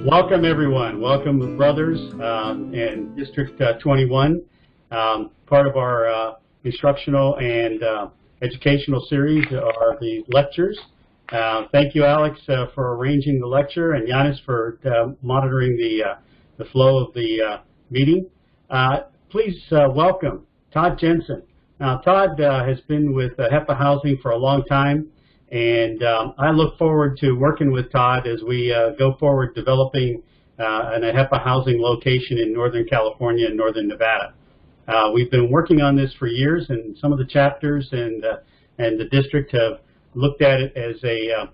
Welcome everyone. Welcome brothers and District 21. Part of our instructional and educational series are the lectures. Thank you, Alex, for arranging the lecture, and Yanis for monitoring the flow of the meeting. Please welcome Todd Jensen. Now, Todd has been with AHEPA Housing for a long time, and I look forward to working with Todd as we go forward developing an AHEPA housing location in Northern California and Northern Nevada. We've been working on this for years, and some of the chapters and the district have looked at it as a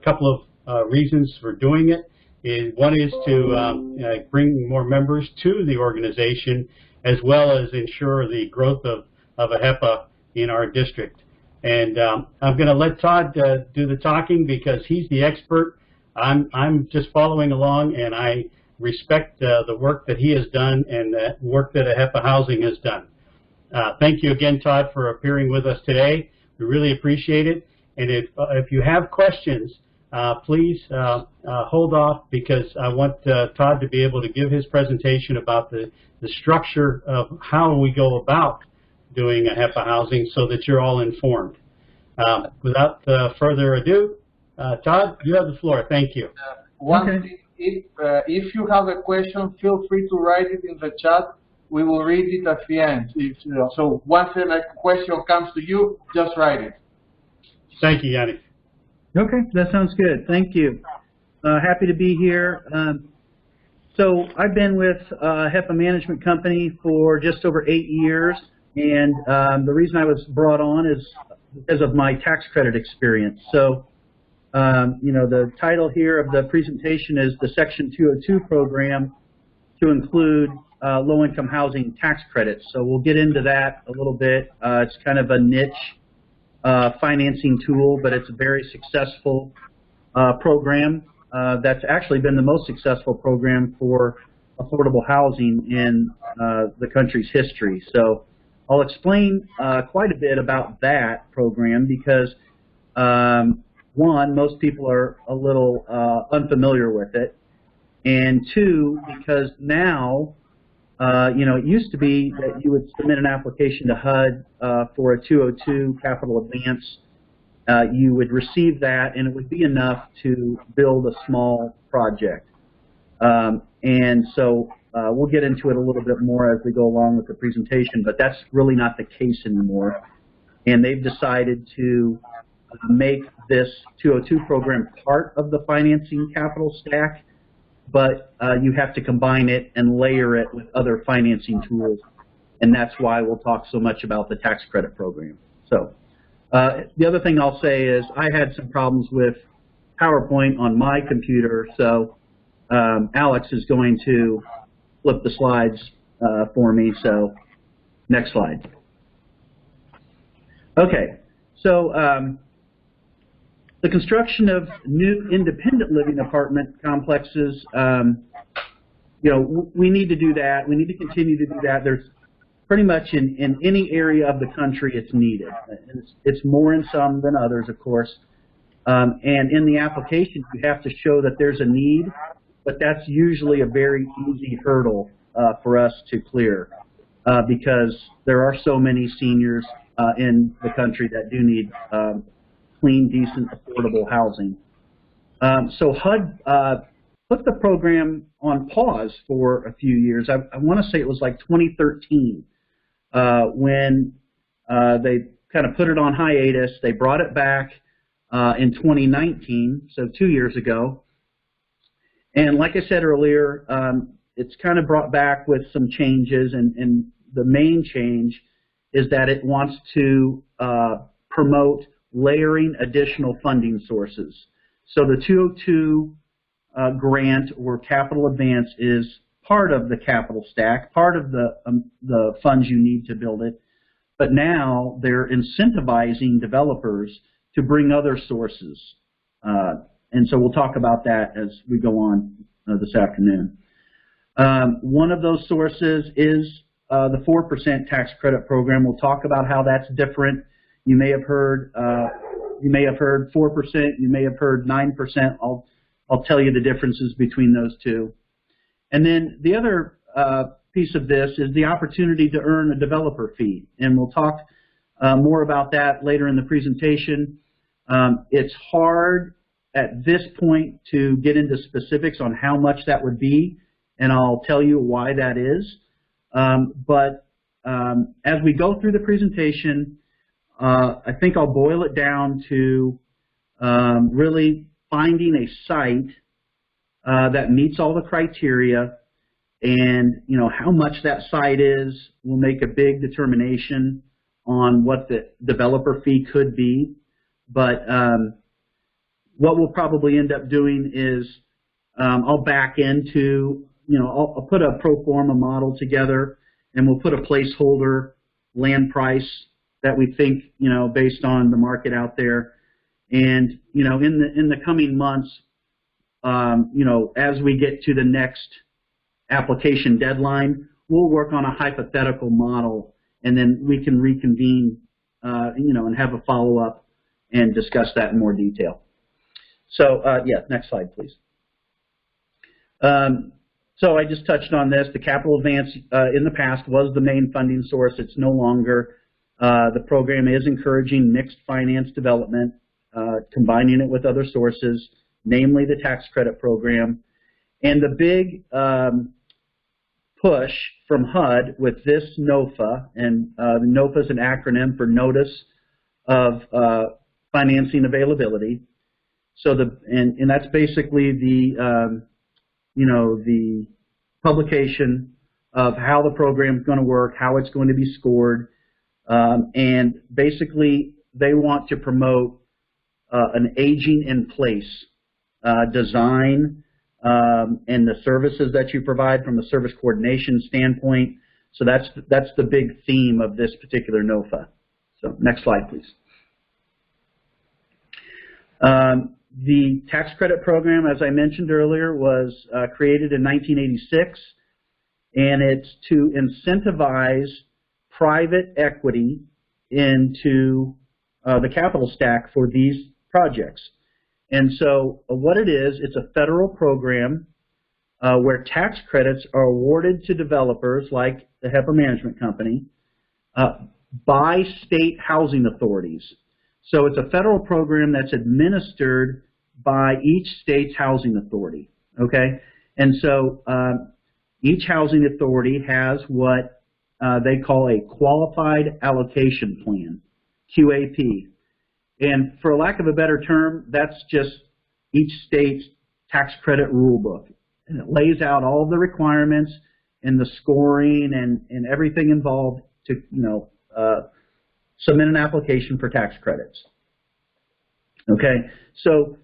couple of reasons for doing it. One is to bring more members to the organization, as well as ensure the growth of AHEPA in our district. And I'm going to let Todd do the talking because he's the expert. I'm just following along, and I respect the work that he has done and the work that AHEPA Housing has done. Thank you again, Todd, for appearing with us today. We really appreciate it. And if you have questions, please hold off, because I want Todd to be able to give his presentation about the structure of how we go about doing AHEPA housing so that you're all informed. Without further ado, Todd, you have the floor. Thank you. If you have a question, feel free to write it in the chat. We will read it at the end. So once a question comes to you, just write it. Thank you, Yanni. Okay, that sounds good. Thank you. Happy to be here. So I've been with AHEPA Management Company for just over 8 years, and the reason I was brought on is because of my tax credit experience. So, you know, the title here of the presentation is the Section 202 program to include low-income housing tax credits. So we'll get into that a little bit. It's kind of a niche financing tool, but it's a very successful program. That's actually been the most successful program for affordable housing in the country's history. So I'll explain quite a bit about that program because, one, most people are a little unfamiliar with it, and two, because now, you know, it used to be that you would submit an application to HUD for a 202 capital advance. You would receive that, and it would be enough to build a small project. And so we'll get into it a little bit more as we go along with the presentation, but that's really not the case anymore. And they've decided to make this 202 program part of the financing capital stack, but you have to combine it and layer it with other financing tools, and that's why we'll talk so much about the tax credit program. So the other thing I'll say is I had some problems with PowerPoint on my computer, so Alex is going to flip the slides for me. So next slide. Okay, so the construction of new independent living apartment complexes, you know, we need to do that. We need to continue to do that. There's pretty much in any area of the country it's needed. It's more in some than others, of course. And in the application, you have to show that there's a need, but that's usually a very easy hurdle for us to clear because there are so many seniors in the country that do need clean, decent, affordable housing. So HUD put the program on pause for a few years. I want to say it was like 2013 when they kind of put it on hiatus. They brought it back in 2019, so 2 years ago. And like I said earlier, it's kind of brought back with some changes, and the main change is that it wants to promote layering additional funding sources. So the 202 grant or capital advance is part of the capital stack, part of the funds you need to build it, but now they're incentivizing developers to bring other sources. And so we'll talk about that as we go on this afternoon. One of those sources is the 4% tax credit program. We'll talk about how that's different. You may have heard 4%. You may have heard 9%. I'll I'll tell you the differences between those two. And then the other piece of this is the opportunity to earn a developer fee. And we'll talk more about that later in the presentation. It's hard at this point to get into specifics on how much that would be, and I'll tell you why that is. But as we go through the presentation, I think I'll boil it down to really finding a site that meets all the criteria, and how much that site is will make a big determination on what the developer fee could be. But what we'll probably end up doing is I'll back into, I'll put a pro forma model together, and we'll put a placeholder land price that we think, based on the market out there. And, in the coming months, as we get to the next application deadline, we'll work on a hypothetical model, and then we can reconvene, and have a follow-up and discuss that in more detail. So, yeah, next slide, please. So I just touched on this. The capital advance in the past was the main funding source. It's no longer. The program is encouraging mixed finance development, combining it with other sources, namely the tax credit program. And the big push from HUD with this NOFA, and NOFA is an acronym for Notice of Financing Availability. So and that's basically the the publication of how the program is going to work, how it's going to be scored, and basically they want to promote an aging in place design and the services that you provide from a service coordination standpoint. So that's the big theme of this particular NOFA. So next slide, please. The tax credit program, as I mentioned earlier, was created in 1986, and it's to incentivize private equity into the capital stack for these projects. And so what it is, it's a federal program where tax credits are awarded to developers like the AHEPA Management Company by state housing authorities. So it's a federal program that's administered by each state's housing authority, okay? And so each housing authority has what they call a Qualified Allocation Plan, QAP. And for lack of a better term, that's just each state's tax credit rule book. And it lays out all the requirements and the scoring and everything involved to, submit an application for tax credits. Okay, so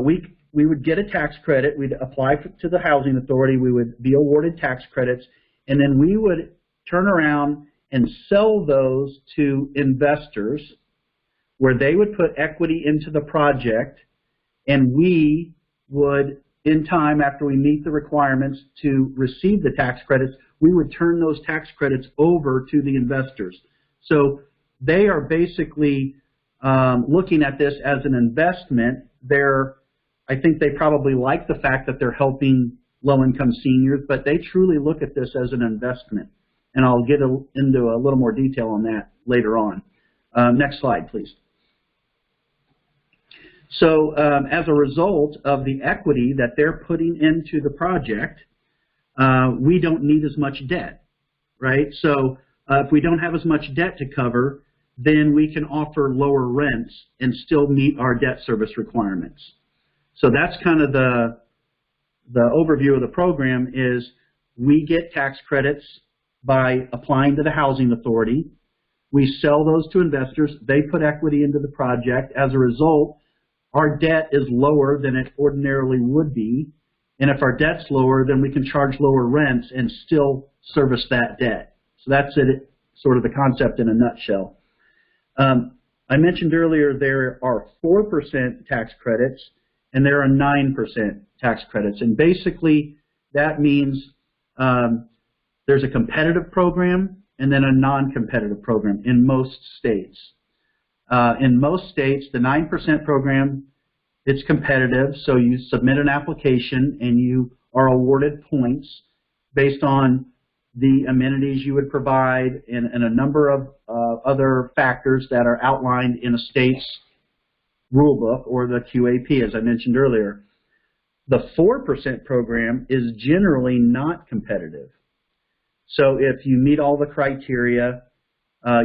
we would get a tax credit, we'd apply to the housing authority, we would be awarded tax credits, and then we would turn around and sell those to investors where they would put equity into the project, and we would, in time after we meet the requirements to receive the tax credits, we would turn those tax credits over to the investors. So they are basically looking at this as an investment. I think they probably like the fact that they're helping low-income seniors, but they truly look at this as an investment. And I'll get into a little more detail on that later on. Next slide, please. So as a result of the equity that they're putting into the project, we don't need as much debt, right? So if we don't have as much debt to cover, then we can offer lower rents and still meet our debt service requirements. So that's kind of the overview of the program is we get tax credits by applying to the housing authority. We sell those to investors. They put equity into the project. As a result, our debt is lower than it ordinarily would be. And if our debt's lower, then we can charge lower rents and still service that debt. So that's it, sort of the concept in a nutshell. I mentioned earlier there are 4% tax credits and there are 9% tax credits. And basically that means there's a competitive program and then a non-competitive program in most states. In most states, the 9% program It's competitive, so you submit an application and you are awarded points based on the amenities you would provide and a number of other factors that are outlined in a state's rule book or the QAP, as I mentioned earlier. The 4% program is generally not competitive. So if you meet all the criteria,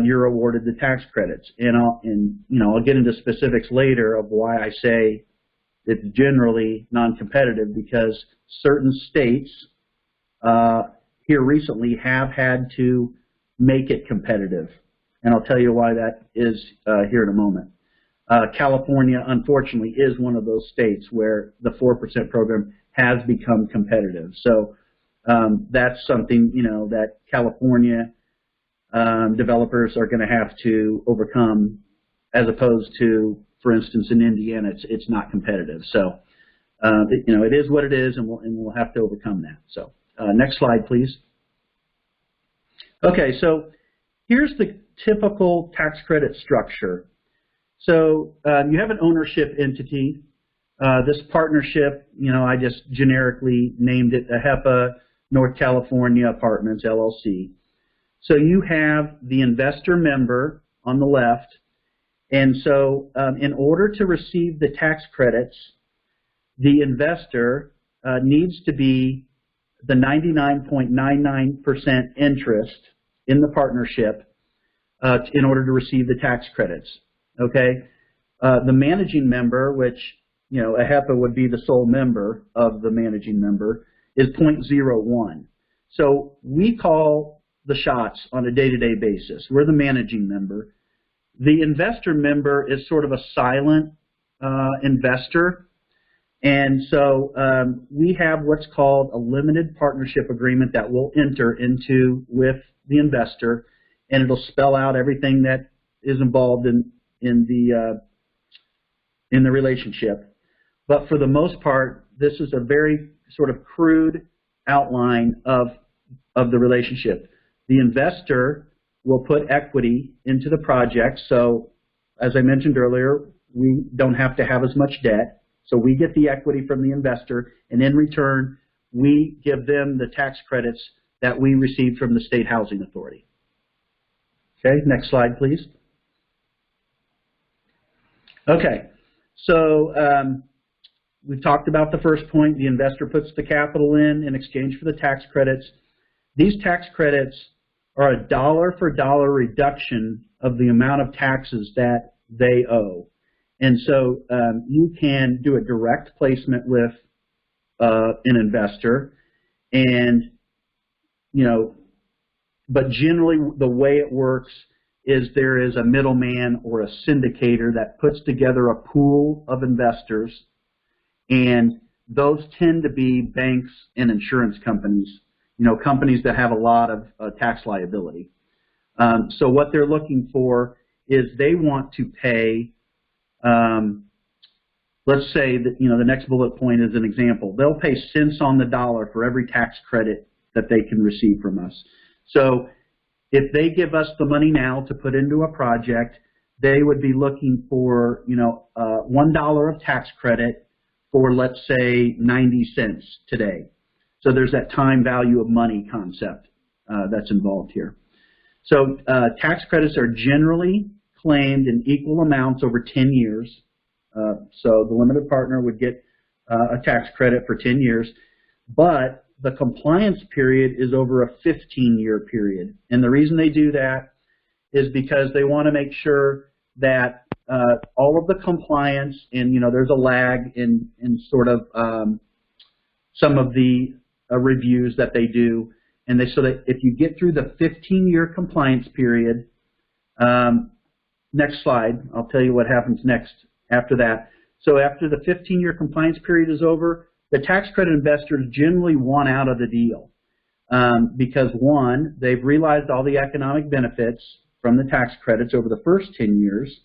you're awarded the tax credits. And I'll get into specifics later of why I say it's generally non-competitive, because certain states here recently have had to make it competitive. And I'll tell you why that is here in a moment. California, unfortunately, is one of those states where the 4% program has become competitive. So that's something, that California developers are going to have to overcome, as opposed to, for instance, in Indiana, it's not competitive. So, it is what it is, and we'll have to overcome that. So, next slide, please. Okay, so here's the typical tax credit structure. So you have an ownership entity. This partnership, I just generically named it AHEPA North California Apartments, LLC. So you have the investor member on the left, and so in order to receive the tax credits, the investor needs to be the 99.99% interest in the partnership in order to receive the tax credits. Okay, the managing member, which AHEPA would be the sole member of the managing member, is 0.01. So we call the shots on a day-to-day basis. We're the managing member. The investor member is sort of a silent investor, and so we have what's called a limited partnership agreement that we'll enter into with the investor, and it'll spell out everything that is involved in the relationship. But for the most part, this is a very sort of crude outline of the relationship. The investor will put equity into the project. So as I mentioned earlier, we don't have to have as much debt. So we get the equity from the investor, and in return, we give them the tax credits that we received from the State Housing Authority. Okay, next slide, please. Okay, so we've talked about the first point. The investor puts the capital in exchange for the tax credits. These tax credits are a dollar-for-dollar reduction of the amount of taxes that they owe. And so you can do a direct placement with an investor, and but generally the way it works is there is a middleman or a syndicator that puts together a pool of investors, and those tend to be banks and insurance companies, companies that have a lot of tax liability. So what they're looking for is they want to pay, let's say that, the next bullet point is an example. They'll pay cents on the dollar for every tax credit that they can receive from us. So if they give us the money now to put into a project, they would be looking for, $1 of tax credit for, let's say, 90 cents today. So there's that time value of money concept that's involved here. So tax credits are generally claimed in equal amounts over 10 years. So the limited partner would get a tax credit for 10 years, but the compliance period is over a 15-year period. And the reason they do that is because they want to make sure that all of the compliance, and there's a lag in sort of some of the reviews that they do, and so that if you get through the 15-year compliance period, next slide, I'll tell you what happens next after that. So after the 15-year compliance period is over, the tax credit investors generally want out of the deal because, one, they've realized all the economic benefits from the tax credits over the first 10 years.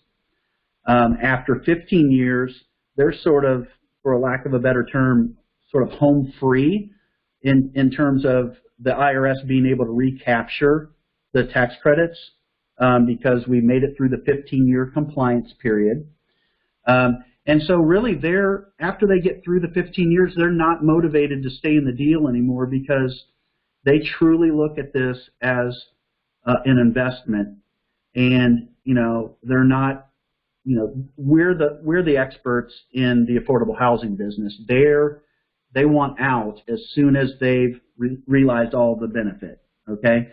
After 15 years, they're sort of, for a lack of a better term, sort of home free in terms of the IRS being able to recapture the tax credits because we made it through the 15-year compliance period. And so really after they get through the 15 years, they're not motivated to stay in the deal anymore because they truly look at this as an investment. And, they're not, we're the experts in the affordable housing business. They want out as soon as they've realized all the benefit, okay?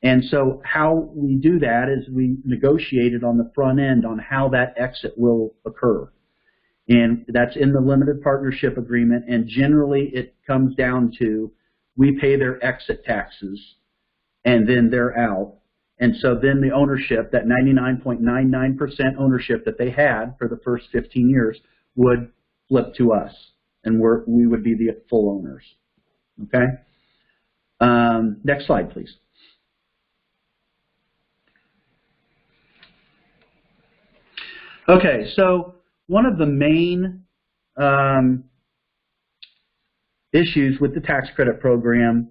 And so how we do that is we negotiated on the front end on how that exit will occur. And that's in the limited partnership agreement, and generally it comes down to we pay their exit taxes, and then they're out. And so then the ownership, that 99.99% ownership that they had for the first 15 years, would flip to us, and we would be the full owners. Okay? Next slide, please. Okay, so one of the main issues with the tax credit program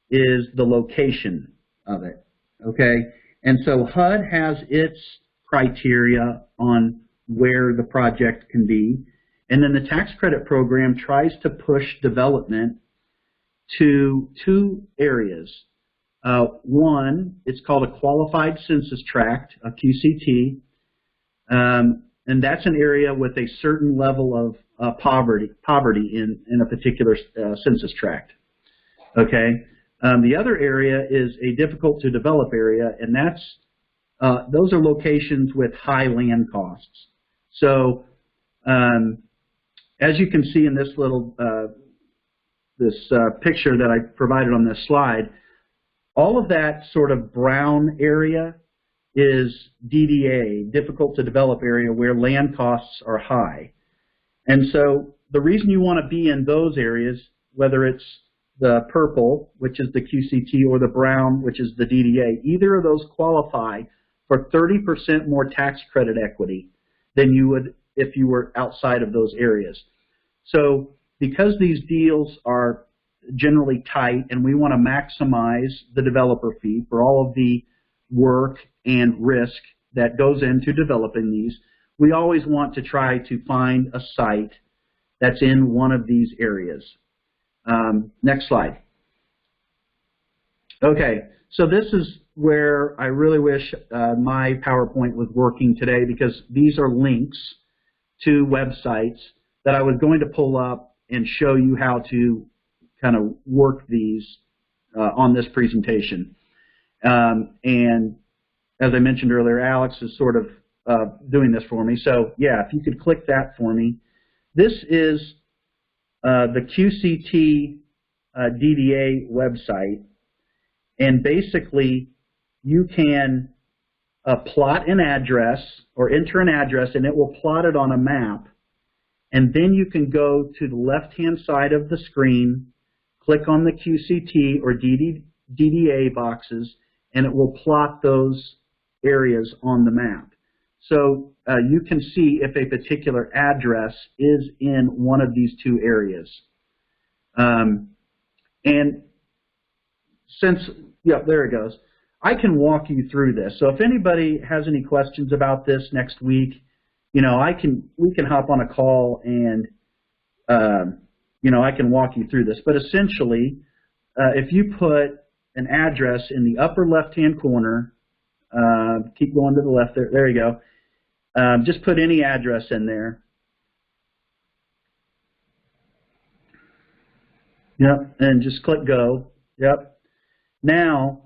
is the location of it. Okay, and so HUD has its criteria on where the project can be, and then the tax credit program tries to push development to two areas. One, it's called a qualified census tract, a QCT, and that's an area with a certain level of poverty in a particular census tract. Okay. The other area is a difficult to develop area, and those are locations with high land costs. So, as you can see in this little picture that I provided on this slide, all of that sort of brown area is DDA, difficult to develop area, where land costs are high. And so the reason you want to be in those areas, whether it's the purple, which is the QCT, or the brown, which is the DDA, either of those qualify for 30% more tax credit equity than you would if you were outside of those areas. So because these deals are generally tight and we want to maximize the developer fee for all of the work and risk that goes into developing these, we always want to try to find a site that's in one of these areas. Next slide. Okay, so this is where I really wish my PowerPoint was working today, because these are links to websites that I was going to pull up and show you how to kind of work these on this presentation. And as I mentioned earlier, Alex is sort of doing this for me. So yeah, if you could click that for me. This is the QCT DDA website, and basically you can plot an address or enter an address, and it will plot it on a map, and then you can go to the left-hand side of the screen, click on the QCT or DDA boxes, and it will plot those areas on the map. So you can see if a particular address is in one of these two areas. And since, yeah, there it goes. I can walk you through this. So if anybody has any questions about this next week, we can hop on a call and, I can walk you through this. But essentially, if you put an address in the upper left-hand corner, keep going to the left there, there you go. Just put any address in there. Yep, and just click go. Yep. Now,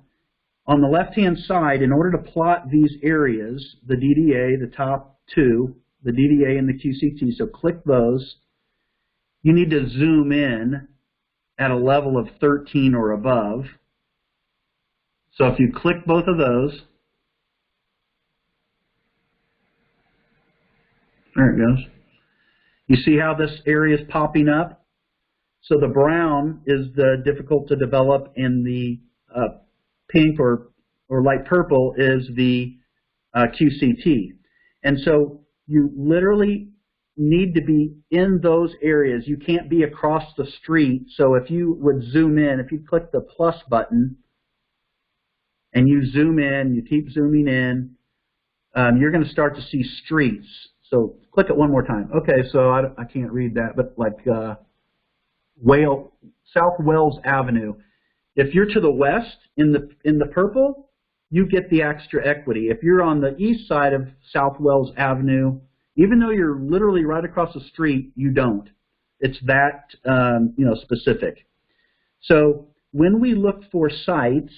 on the left-hand side, in order to plot these areas, the DDA, the top two, the DDA and the QCT, so click those. You need to zoom in at a level of 13 or above. So if you click both of those, there it goes. You see how this area is popping up? So the brown is the difficult to develop, and the pink or light purple is the QCT. And so you literally need to be in those areas. You can't be across the street. So if you would zoom in, if you click the plus button and you zoom in, you keep zooming in, you're going to start to see streets. So click it one more time. Okay, so I can't read that, but like South Wells Avenue. If you're to the west in the purple, you get the extra equity. If you're on the east side of South Wells Avenue, even though you're literally right across the street, you don't. It's that specific. So when we look for sites,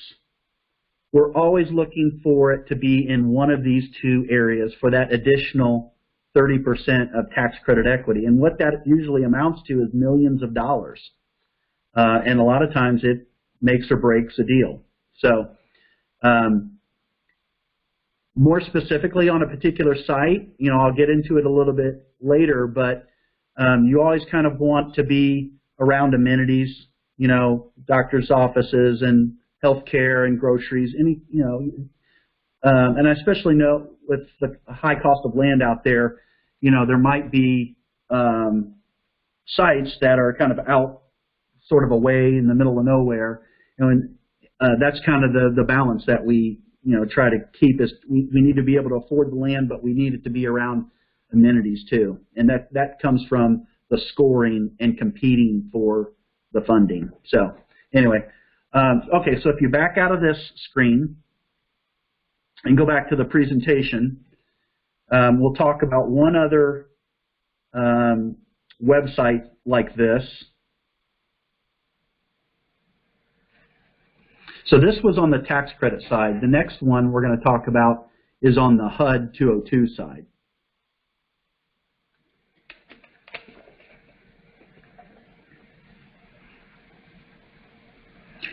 we're always looking for it to be in one of these two areas for that additional 30% of tax credit equity. And what that usually amounts to is millions of dollars. And a lot of times it makes or breaks a deal. So more specifically on a particular site, I'll get into it a little bit later, but you always kind of want to be around amenities, doctor's offices and healthcare and groceries, and I especially know with the high cost of land out there, there might be sites that are kind of out sort of away in the middle of nowhere, and that's kind of the balance that we try to keep. Is we need to be able to afford the land, but we need it to be around amenities too, and that comes from the scoring and competing for the funding. So anyway, okay, so if you back out of this screen and go back to the presentation, we'll talk about one other website like this. So this was on the tax credit side. The next one we're going to talk about is on the HUD 202 side.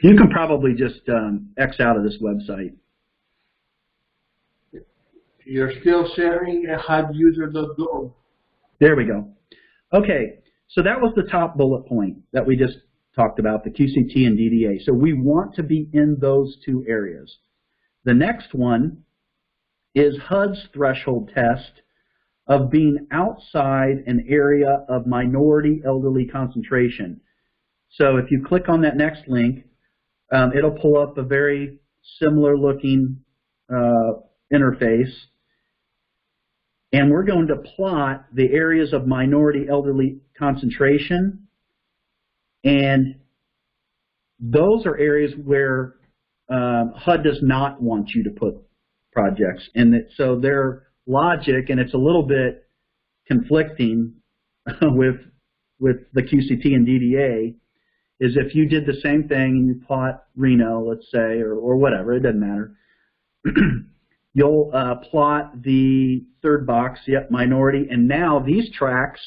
You can probably just X out of this website. You're still sharing at HUDuser.gov. There we go. Okay, so that was the top bullet point that we just talked about, the QCT and DDA. So we want to be in those two areas. The next one is HUD's threshold test of being outside an area of minority elderly concentration. So if you click on that next link, it'll pull up a very similar looking interface, and we're going to plot the areas of minority elderly concentration, and those are areas where HUD does not want you to put projects, and so their logic, and it's a little bit conflicting with the QCT and DDA, is if you did the same thing and you plot Reno, let's say, or whatever, it doesn't matter, you'll plot the third box, yep, minority, and now these tracks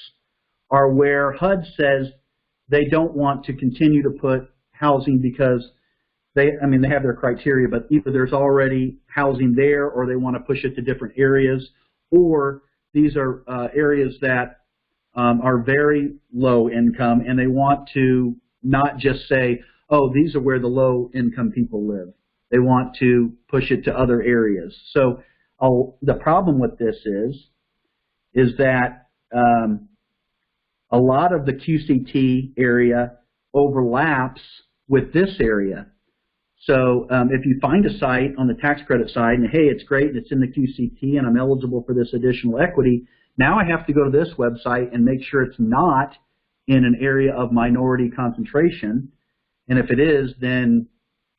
are where HUD says they don't want to continue to put housing because they have their criteria, but either there's already housing there or they want to push it to different areas, or these are areas that are very low income and they want to not just say, oh, these are where the low-income people live. They want to push it to other areas. So the problem with this is that a lot of the QCT area overlaps with this area. So if you find a site on the tax credit side and, hey, it's great and it's in the QCT and I'm eligible for this additional equity, now I have to go to this website and make sure it's not in an area of minority concentration, and if it is, then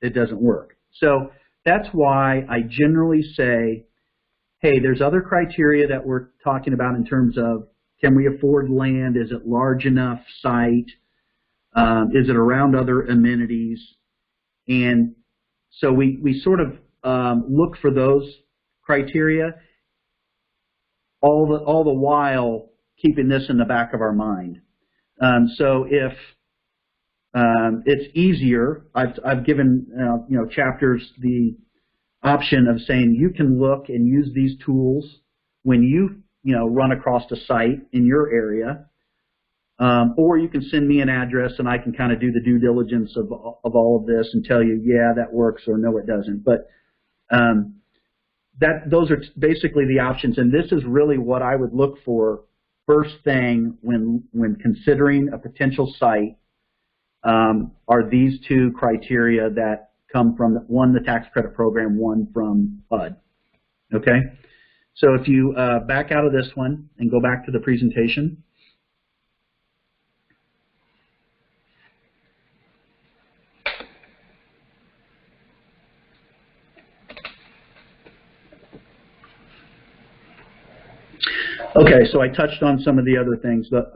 it doesn't work. So that's why I generally say, hey, there's other criteria that we're talking about in terms of, can we afford land? Is it large enough site? Is it around other amenities? And so we sort of look for those criteria, all the while keeping this in the back of our mind. So if it's easier, I've given chapters the option of saying you can look and use these tools when you run across a site in your area, or you can send me an address and I can kind of do the due diligence of all of this and tell you, yeah, that works, or no, it doesn't. But those are basically the options, and this is really what I would look for first thing when considering a potential site. Are these two criteria that come from, one, the tax credit program, one from HUD. Okay? So if you back out of this one and go back to the presentation. Okay, so I touched on some of the other things, but,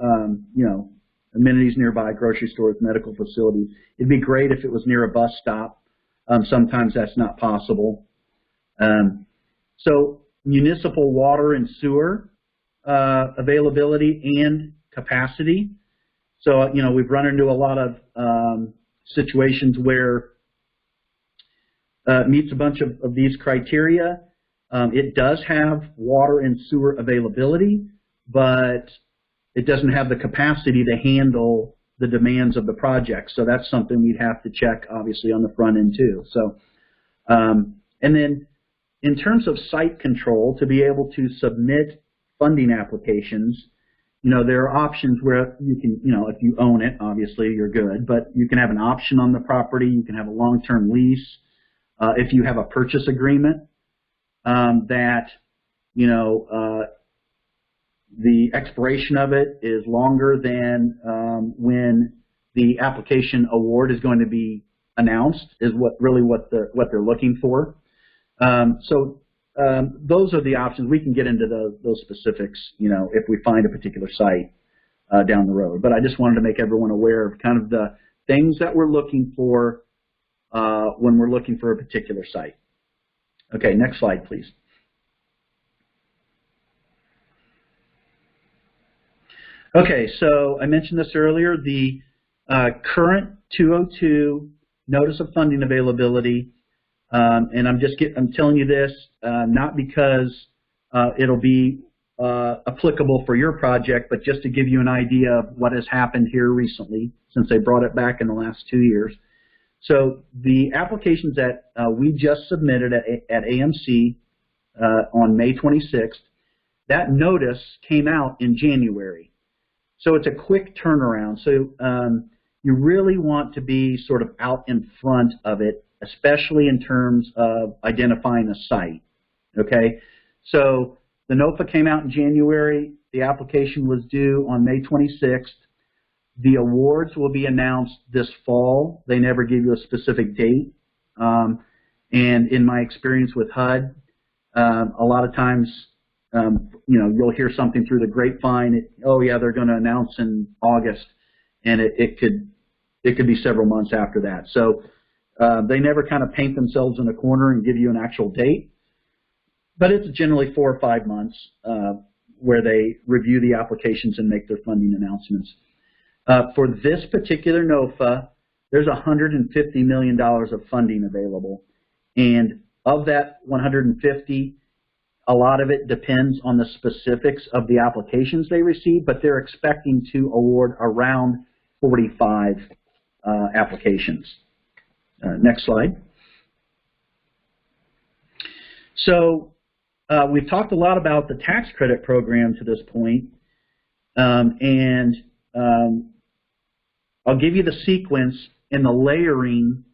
you know, amenities nearby, grocery stores, medical facilities. It'd be great if it was near a bus stop. Sometimes that's not possible. So municipal water and sewer availability and capacity. So, you know, we've run into a lot of situations where it meets a bunch of these criteria. It does have water and sewer availability, but it doesn't have the capacity to handle the demands of the project. So that's something we'd have to check, obviously, on the front end too. So, and then in terms of site control, to be able to submit funding applications, you know, there are options where you can, you know, if you own it, obviously you're good, but you can have an option on the property, you can have a long-term lease. If you have a purchase agreement, that, you know, the expiration of it is longer than when the application award is going to be announced, is what they're looking for. So those are the options. We can get into those specifics, you know, if we find a particular site down the road. But I just wanted to make everyone aware of kind of the things that we're looking for when we're looking for a particular site. Okay, next slide, please. Okay, so I mentioned this earlier, the current 202 notice of funding availability, and I'm telling you this not because it'll be applicable for your project, but just to give you an idea of what has happened here recently since they brought it back in the last 2 years. So the applications that we just submitted at AMC on May 26th, that notice came out in January. So it's a quick turnaround. So you really want to be sort of out in front of it, especially in terms of identifying a site. Okay, so the NOFA came out in January. The application was due on May 26th. The awards will be announced this fall. They never give you a specific date. And in my experience with HUD, a lot of times, you know, you'll hear something through the grapevine. Oh yeah, they're going to announce in August, and it could be several months after that. So they never kind of paint themselves in a corner and give you an actual date. But it's generally 4 or 5 months where they review the applications and make their funding announcements. For this particular NOFA, there's $150 million of funding available. And of that 150, a lot of it depends on the specifics of the applications they receive, but they're expecting to award around 45 applications. Next slide. So we've talked a lot about the tax credit program to this point, and I'll give you the sequence and the layering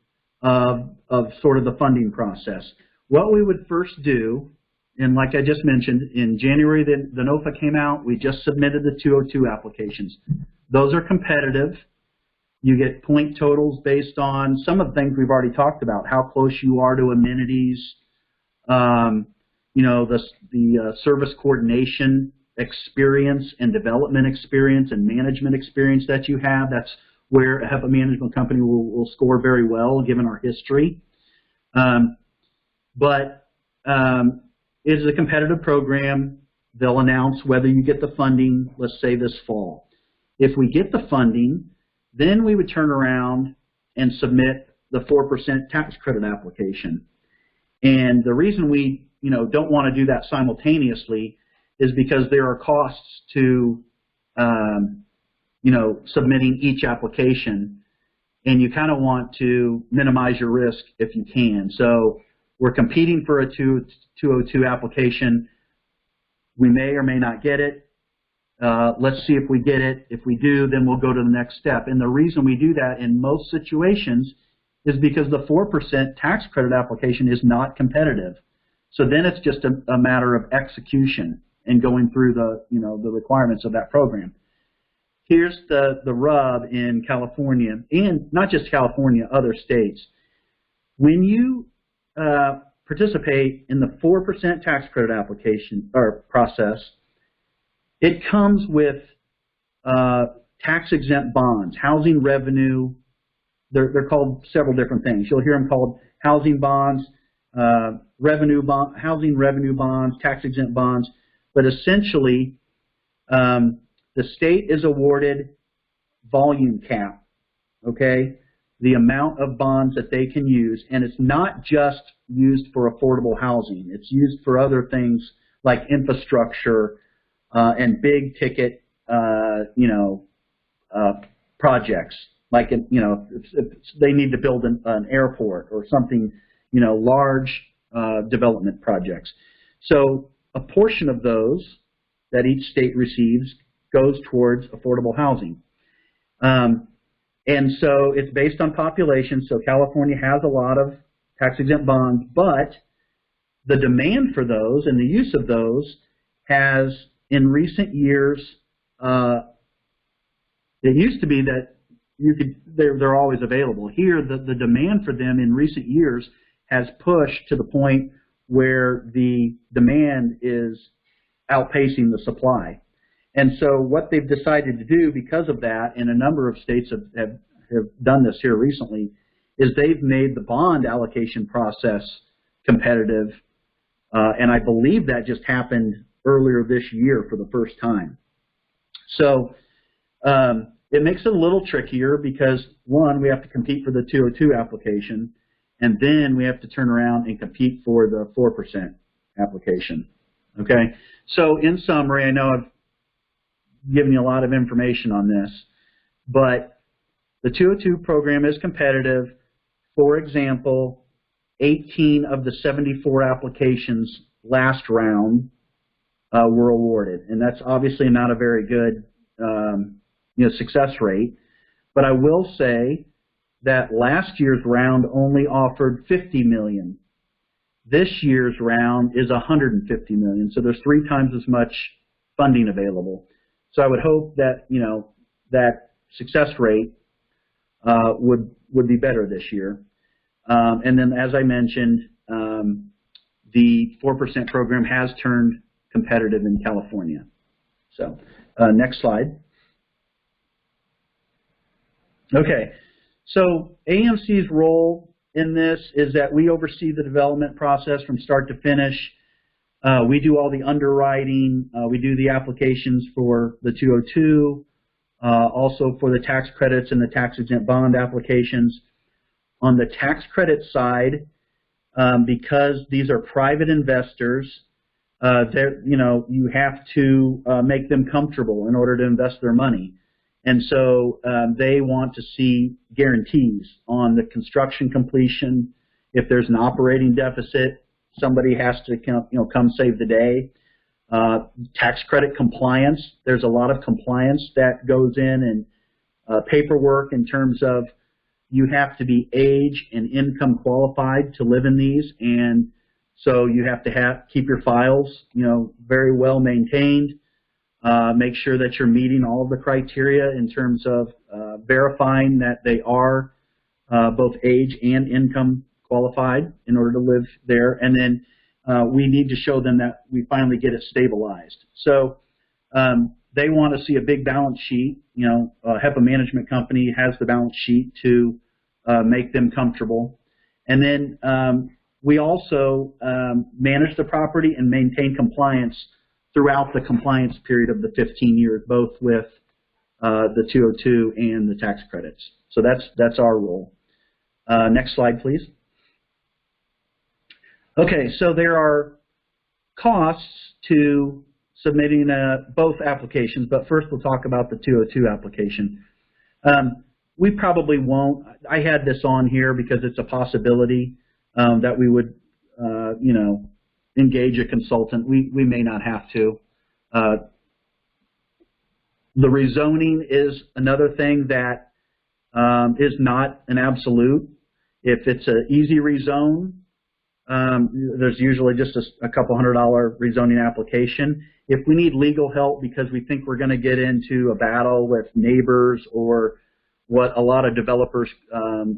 of sort of the funding process. What we would first do, and like I just mentioned, in January the NOFA came out, we just submitted the 202 applications. Those are competitive. You get point totals based on some of the things we've already talked about, how close you are to amenities, you know, the service coordination experience and development experience and management experience that you have. That's where a HEPA management company will score very well given our history. But it is a competitive program. They'll announce whether you get the funding, let's say this fall. If we get the funding, then we would turn around and submit the 4% tax credit application. And the reason we, you know, don't want to do that simultaneously is because there are costs to, you know, submitting each application, and you kind of want to minimize your risk if you can. So we're competing for a 202 application. We may or may not get it. Let's see if we get it. If we do, then we'll go to the next step. And the reason we do that in most situations is because the 4% tax credit application is not competitive. So then it's just a matter of execution and going through the, the requirements of that program. Here's the rub in California, and not just California, other states. When you participate in the 4% tax credit application or process, it comes with tax-exempt bonds, housing revenue. They're called several different things. You'll hear them called housing bonds, housing revenue bonds, tax-exempt bonds. But essentially, the state is awarded volume cap, okay, the amount of bonds that they can use. And it's not just used for affordable housing. It's used for other things like infrastructure and big ticket, projects. Like, if they need to build an airport or something, large development projects. So a portion of those that each state receives goes towards affordable housing. And so it's based on population. So California has a lot of tax-exempt bonds, but the demand for those and the use of those has, in recent years, it used to be that they're always available. Here, the demand for them in recent years has pushed to the point where the demand is outpacing the supply. And so what they've decided to do because of that, and a number of states have done this here recently, is they've made the bond allocation process competitive. And I believe that just happened earlier this year for the first time. So it makes it a little trickier because, one, we have to compete for the 202 application, and then we have to turn around and compete for the 4% application. Okay? So in summary, I know I've given you a lot of information on this, but the 202 program is competitive. For example, 18 of the 74 applications last round were awarded, and that's obviously not a very good success rate. But I will say that last year's round only offered $50 million. This year's round is $150 million, so there's 3 times as much funding available. So I would hope that that success rate would be better this year. And then, as I mentioned, the 4% program has turned competitive in California. So next slide. Okay, so AMC's role in this is that we oversee the development process from start to finish. We do all the underwriting. We do the applications for the 202, also for the tax credits and the tax-exempt bond applications. On the tax credit side, because these are private investors, you have to make them comfortable in order to invest their money. And so they want to see guarantees on the construction completion. If there's an operating deficit, somebody has to come save the day. Tax credit compliance, there's a lot of compliance that goes in, and paperwork in terms of you have to be age and income qualified to live in these, and so you have to keep your files very well maintained. Make sure that you're meeting all of the criteria in terms of verifying that they are both age and income qualified in order to live there. And then we need to show them that we finally get it stabilized. So they want to see a big balance sheet. AHEPA Management Company has the balance sheet to make them comfortable. And then we also manage the property and maintain compliance throughout the compliance period of the 15 years, both with the 202 and the tax credits. So that's our role. Next slide, please. Okay, so there are costs to submitting both applications, but first we'll talk about the 202 application. We probably won't. I had this on here because it's a possibility that we would, engage a consultant. We may not have to. The rezoning is another thing that is not an absolute. If it's an easy rezone, there's usually just a couple $100 rezoning application. If we need legal help because we think we're going to get into a battle with neighbors or what a lot of developers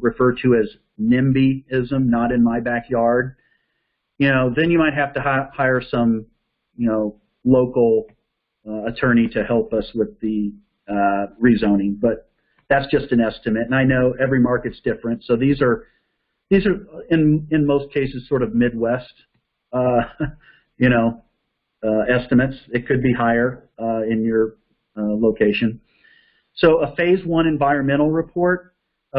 refer to as NIMBYism, not in my backyard, then you might have to hire some, local attorney to help us with the rezoning. But that's just an estimate, and I know every market's different. So these are in most cases sort of Midwest, estimates. It could be higher in your location. So a phase 1 environmental report.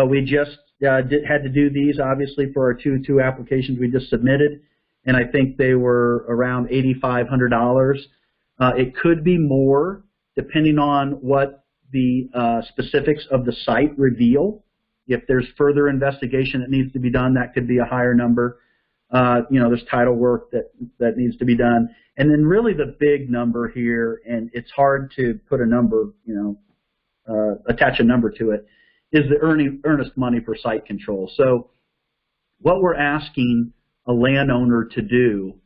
We just had to do these obviously for our two applications we just submitted, and I think they were around $8,500. It could be more depending on what the specifics of the site reveal. If there's further investigation that needs to be done, that could be a higher number. There's title work that needs to be done. And then really the big number here, and it's hard to put a number, attach a number to it, is the earnest money for site control. So what we're asking a landowner to do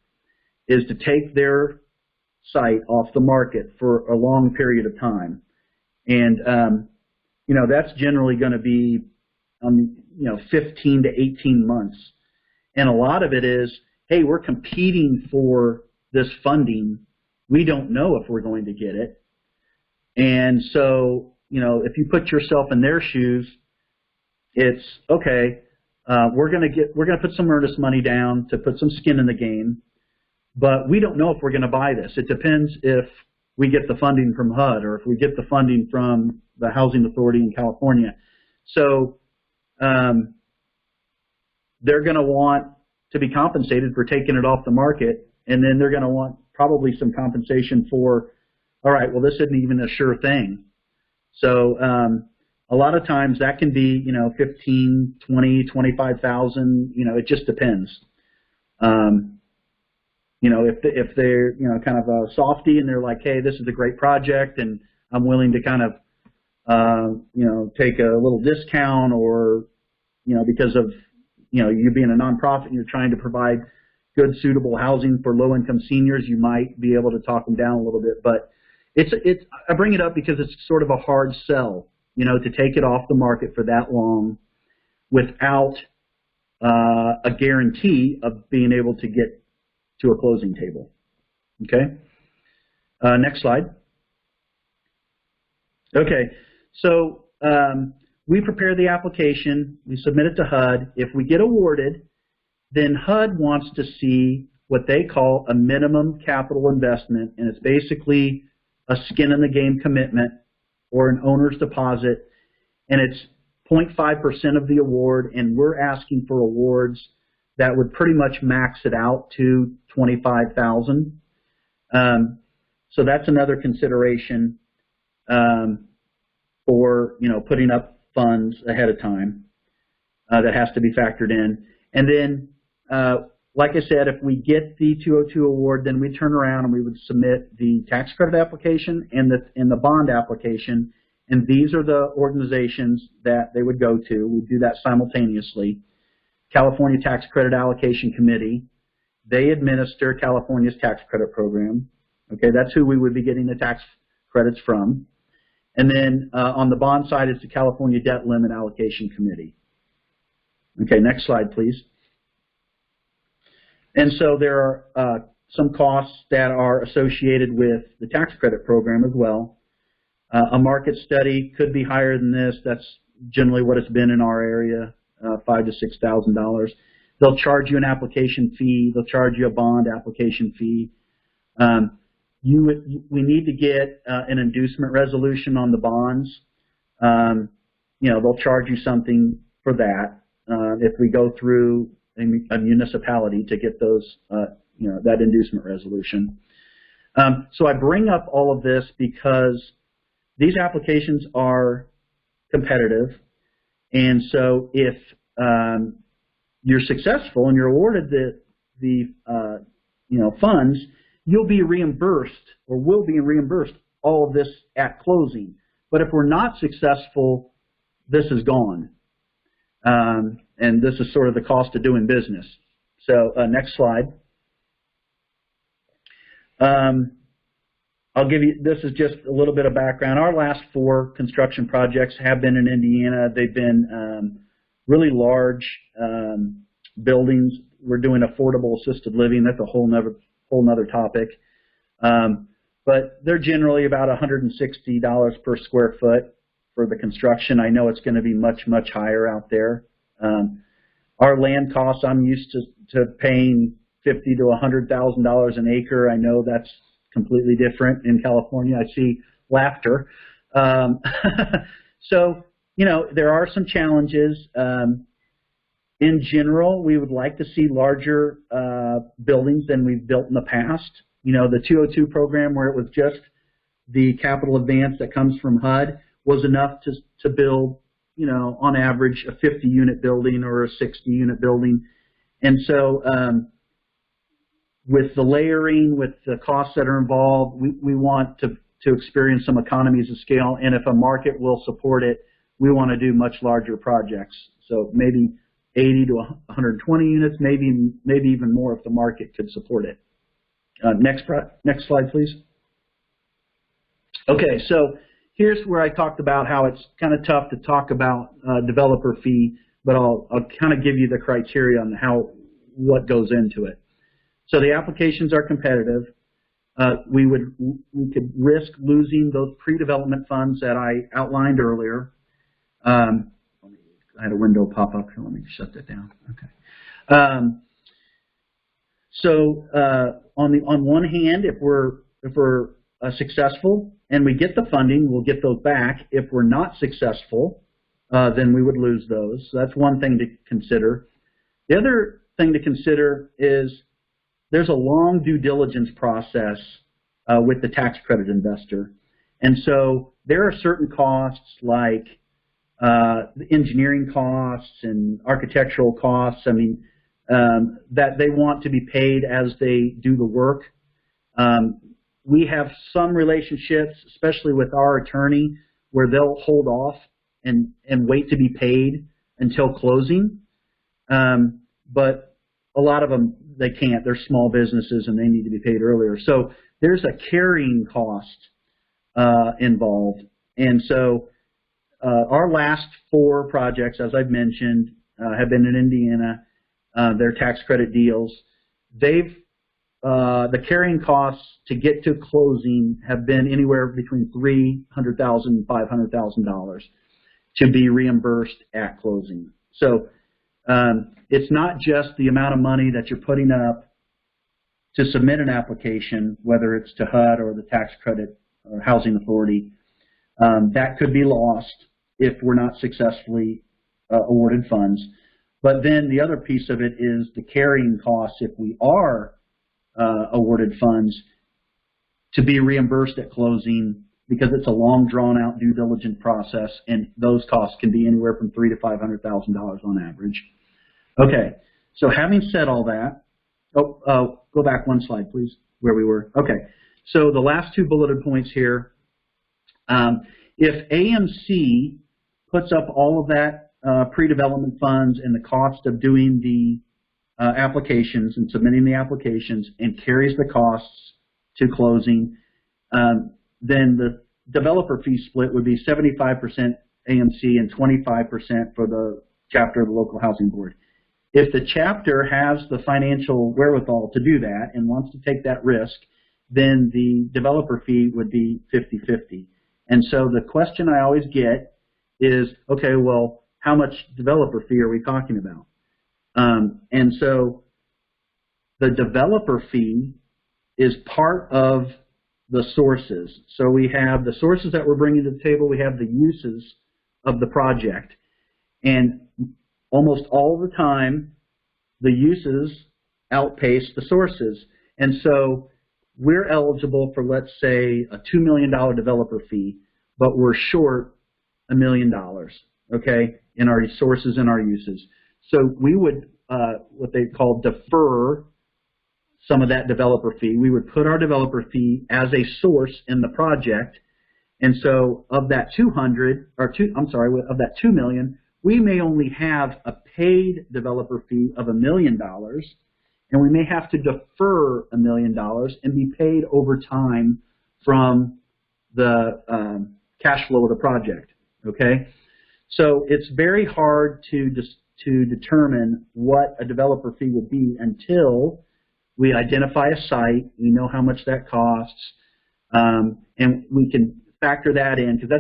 is to take their site off the market for a long period of time. And, that's generally going to be, 15 to 18 months. And a lot of it is, hey, we're competing for this funding. We don't know if we're going to get it. And so, if you put yourself in their shoes, it's okay. We're going to put some earnest money down to put some skin in the game, but we don't know if we're going to buy this. It depends if we get the funding from HUD or if we get the funding from the Housing Authority in California. So they're going to want to be compensated for taking it off the market, and then they're going to want probably some compensation for, all right, well, this isn't even a sure thing. So a lot of times that can be, 15, 20, 25,000, it just depends. If they're, kind of a softie and they're like, hey, this is a great project and I'm willing to kind of, take a little discount or, because of, you being a nonprofit and you're trying to provide good, suitable housing for low-income seniors, you might be able to talk them down a little bit. But I bring it up because it's sort of a hard sell, to take it off the market for that long without a guarantee of being able to get to a closing table. Okay. Next slide. Okay. So we prepare the application, we submit it to HUD. If we get awarded, then HUD wants to see what they call a minimum capital investment, and it's basically a skin in the game commitment or an owner's deposit, and it's 0.5% of the award, and we're asking for awards that would pretty much max it out to $25,000. So that's another consideration for putting up funds ahead of time that has to be factored in. And then, like I said, if we get the 202 award, then we turn around and we would submit the tax credit application and the bond application. And these are the organizations that they would go to. We do that simultaneously. California Tax Credit Allocation Committee. They administer California's tax credit program. Okay, that's who we would be getting the tax credits from. And then on the bond side, it's the California Debt Limit Allocation Committee. Okay, next slide, please. And so there are some costs that are associated with the tax credit program as well. A market study could be higher than this. That's generally what it's been in our area, $5,000 to $6,000. They'll charge you an application fee. They'll charge you a bond application fee. We need to get an inducement resolution on the bonds. They'll charge you something for that if we go through a municipality to get those, that inducement resolution. So I bring up all of this because these applications are competitive, and so if you're successful and you're awarded the funds, you'll be reimbursed or will be reimbursed all of this at closing. But if we're not successful, this is gone. And this is sort of the cost of doing business. So next slide. I'll give you, this is just a little bit of background. Our last 4 construction projects have been in Indiana. They've been really large buildings. We're doing affordable assisted living. That's a whole nother topic. But they're generally about $160 per square foot for the construction. I know it's going to be much, much higher out there. Our land costs, I'm used to paying $50,000 to $100,000 an acre. I know that's completely different in California. I see laughter. So, you know, there are some challenges. In general, we would like to see larger buildings than we've built in the past. You know, the 202 program, where it was just the capital advance that comes from HUD, was enough to build, you know, on average, a 50-unit building or a 60-unit building. And so with the layering, with the costs that are involved, we want to experience some economies of scale. And if a market will support it, we want to do much larger projects. So maybe 80 to 120 units, maybe even more if the market could support it. Next slide, please. Okay, so here's where I talked about how it's kind of tough to talk about developer fee, but I'll kind of give you the criteria on what goes into it. So the applications are competitive. We could risk losing those pre-development funds that I outlined earlier. I had a window pop up here. Let me shut that down. Okay. So on one hand, if we're successful and we get the funding, we'll get those back. If we're not successful, then we would lose those. So that's one thing to consider. The other thing to consider is there's a long due diligence process with the tax credit investor. And so there are certain costs like the engineering costs and architectural costs, I mean, that they want to be paid as they do the work. We have some relationships, especially with our attorney, where they'll hold off and wait to be paid until closing. But a lot of them, they can't. They're small businesses and they need to be paid earlier. So there's a carrying cost involved. And so our last 4 projects, as I've mentioned, have been in Indiana. They're tax credit deals. The carrying costs to get to closing have been anywhere between $300,000 and $500,000 to be reimbursed at closing. So it's not just the amount of money that you're putting up to submit an application, whether it's to HUD or the tax credit or housing authority. That could be lost if we're not successfully awarded funds. But then the other piece of it is the carrying costs if we are awarded funds to be reimbursed at closing, because it's a long drawn-out due diligence process, and those costs can be anywhere from $300,000 to $500,000 on average. Okay, so having said all that, go back one slide, please, where we were. Okay, so the last 2 bulleted points here. If AMC puts up all of that pre-development funds and the cost of doing the applications and submitting the applications and carries the costs to closing, then the developer fee split would be 75% AMC and 25% for the chapter of the local housing board. If the chapter has the financial wherewithal to do that and wants to take that risk, then the developer fee would be 50-50. And so the question I always get is, okay, well, how much developer fee are we talking about? And so the developer fee is part of the sources. So we have the sources that we're bringing to the table. We have the uses of the project. And almost all the time, the uses outpace the sources. And so we're eligible for, let's say, a $2 million developer fee, but we're short $1 million, okay, in our sources and our uses. So we would, what they call defer some of that developer fee. We would put our developer fee as a source in the project. And so of that of that $2 million, we may only have a paid developer fee of $1 million, and we may have to defer $1 million and be paid over time from the cash flow of the project. Okay, so it's very hard to determine what a developer fee would be until we identify a site, we know how much that costs, and we can factor that in, because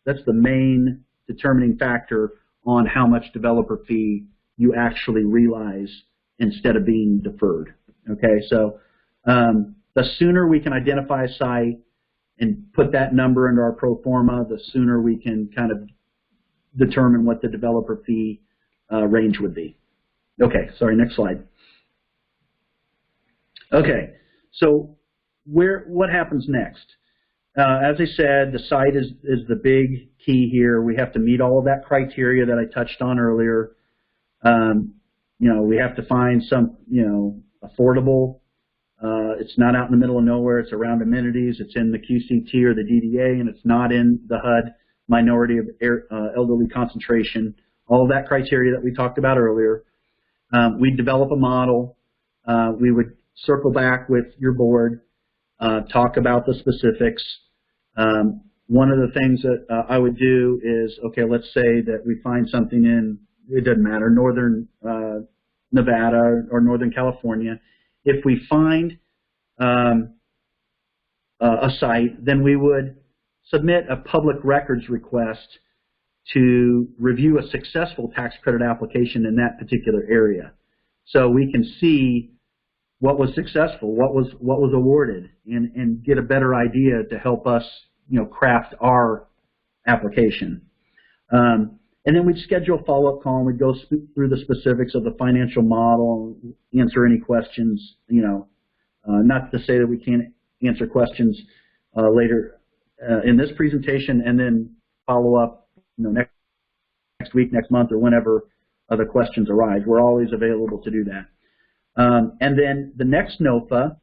that's the main determining factor on how much developer fee you actually realize instead of being deferred. Okay, so the sooner we can identify a site and put that number into our pro forma, the sooner we can kind of determine what the developer fee range would be. Okay, sorry, next slide. Okay, so what happens next? As I said, the site is the big key here. We have to meet all of that criteria that I touched on earlier. We have to find some, affordable. It's not out in the middle of nowhere. It's around amenities. It's in the QCT or the DDA, and it's not in the HUD minority of elderly concentration. All of that criteria that we talked about earlier. We'd develop a model. We would circle back with your board, talk about the specifics. One of the things that I would do is, okay, let's say that we find something in, it doesn't matter, northern Nevada or northern California. If we find a site, then we would submit a public records request to review a successful tax credit application in that particular area. So we can see what was successful, what was awarded, and get a better idea to help us, craft our application. And then we'd schedule a follow-up call, and we'd go through the specifics of the financial model, answer any questions, not to say that we can't answer questions later in this presentation, and then follow up, next week, next month, or whenever the questions arise. We're always available to do that. And then the next NOFA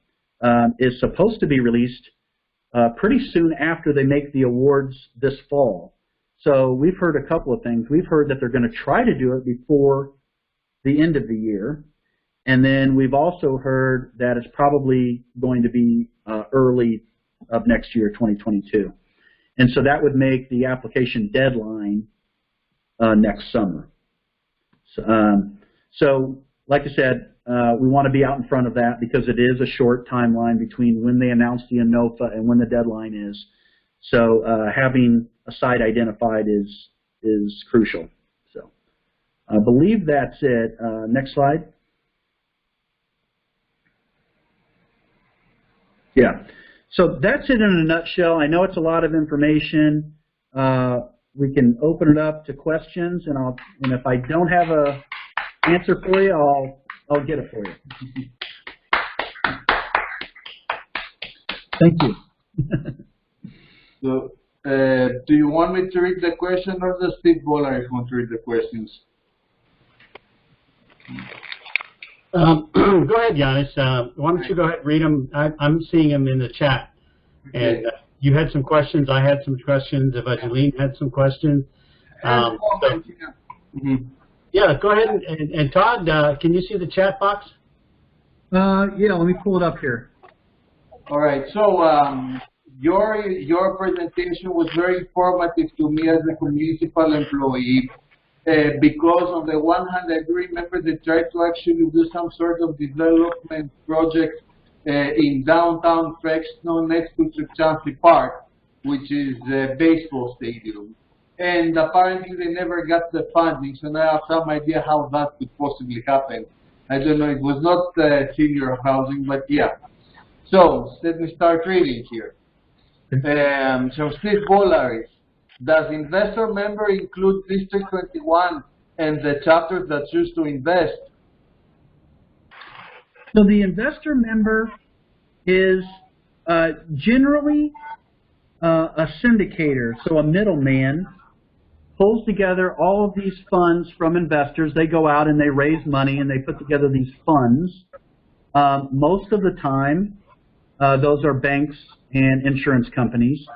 is supposed to be released pretty soon after they make the awards this fall. So we've heard a couple of things. We've heard that they're going to try to do it before the end of the year. And then we've also heard that it's probably going to be early of next year, 2022. And so that would make the application deadline next summer. So like I said, we want to be out in front of that because it is a short timeline between when they announce the ANOFA and when the deadline is. So having a site identified is crucial. So I believe that's it. Next slide. Yeah. So that's it in a nutshell. I know it's a lot of information. We can open it up to questions, and if I don't have a answer for you, I'll get it for you. Thank you. So, do you want me to read the question, or does Steve Bollard want to read the questions? Go ahead, Giannis. Why don't you go ahead and read them? I'm seeing them in the chat. Okay. And you had some questions. I had some questions. Evangeline had some questions. Yeah, go ahead. And Todd, can you see the chat box? Yeah, let me pull it up here. All right. So your presentation was very informative to me as a municipal employee. Because on the one hand, I do remember they tried to actually do some sort of development project in downtown Fresno next to Chelsea Park, which is the baseball stadium. And apparently they never got the funding, so now I have some idea how that could possibly happen. I don't know, it was not senior housing, but yeah. So let me start reading here. So Steve Bollard, does investor member include District 21 and the chapters that choose to invest? So the investor member is generally a syndicator, so a middleman pulls together all of these funds from investors. They go out and they raise money and they put together these funds. Most of the time, those are banks and insurance companies,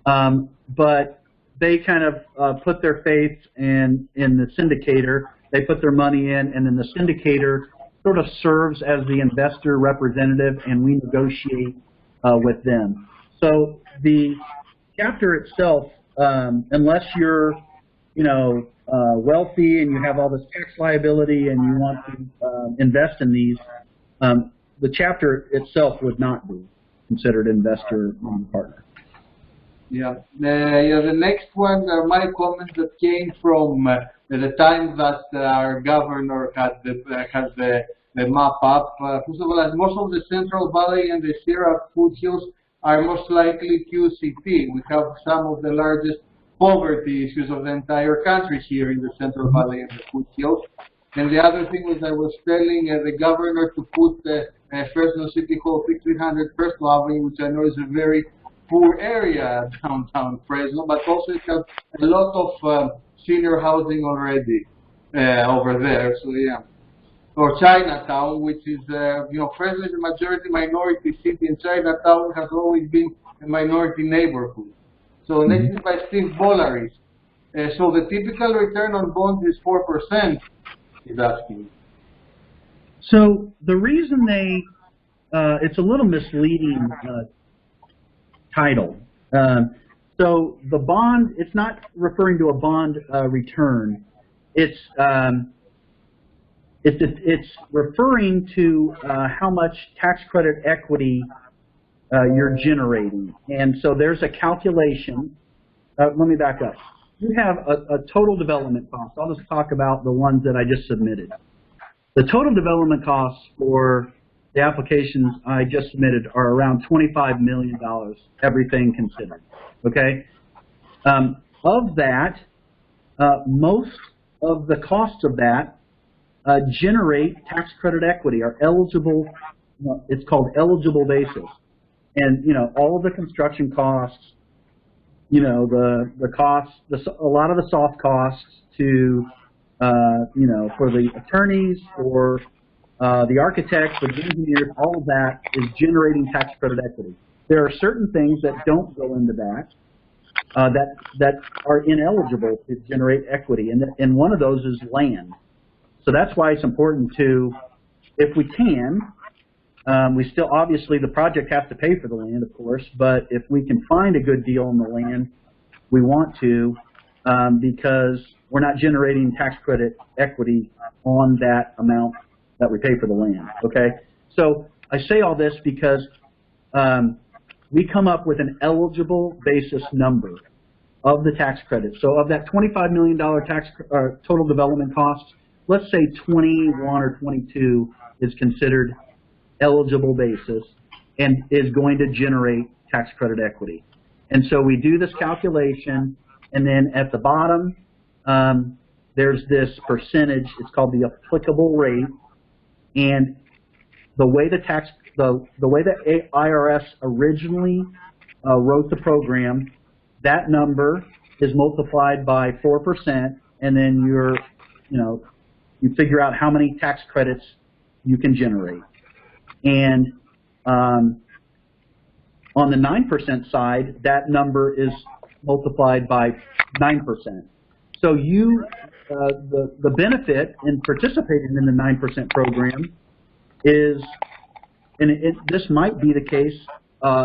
but they kind of put their faith in the syndicator. They put their money in, and then the syndicator sort of serves as the investor representative, and we negotiate with them. So the chapter itself, unless you're, wealthy and you have all this tax liability and you want to invest in these, the chapter itself would not be considered investor partner. Yeah. The next one are my comments that came from the time that our governor had the map up. First of all, as most of the Central Valley and the Sierra foothills are most likely QCT. We have some of the largest poverty issues of the entire country here in the Central Valley and the foothills. And the other thing was I was telling the governor to put Fresno City Hall 5300 Fresno Avenue, which I know is a very poor area downtown Fresno, but also it has a lot of senior housing already over there. So yeah. Or Chinatown, which is, Fresno is a majority minority city, and Chinatown has always been a minority neighborhood. So next is by Steve Bollaris. So the typical return on bonds is 4%, he's asking. So the reason it's a little misleading title. So the bond, it's not referring to a bond return. It's referring to how much tax credit equity you're generating. And so there's a calculation. Let me back up. You have a total development cost. I'll just talk about the ones that I just submitted. The total development costs for the applications I just submitted are around $25 million, everything considered. Okay? Of that, most of the costs of that generate tax credit equity, are eligible. It's called eligible basis, and all the construction costs, the costs, a lot of the soft costs to, for the attorneys, for the architects, the engineers, all of that is generating tax credit equity. There are certain things that don't go into that, that are ineligible to generate equity, and one of those is land. So that's why it's important to, if we can, we still, obviously the project has to pay for the land, of course, but if we can find a good deal on the land, we want to, because we're not generating tax credit equity on that amount that we pay for the land, okay? So I say all this because we come up with an eligible basis number of the tax credit. So of that $25 million total development costs, let's say 21 or 22 is considered eligible basis and is going to generate tax credit equity. And so we do this calculation, and then at the bottom, there's this percentage. It's called the applicable rate, and the way the IRS originally wrote the program, that number is multiplied by 4%, and then you figure out how many tax credits you can generate. And on the 9% side, that number is multiplied by 9%. So the benefit in participating in the 9% program is, and this might be the case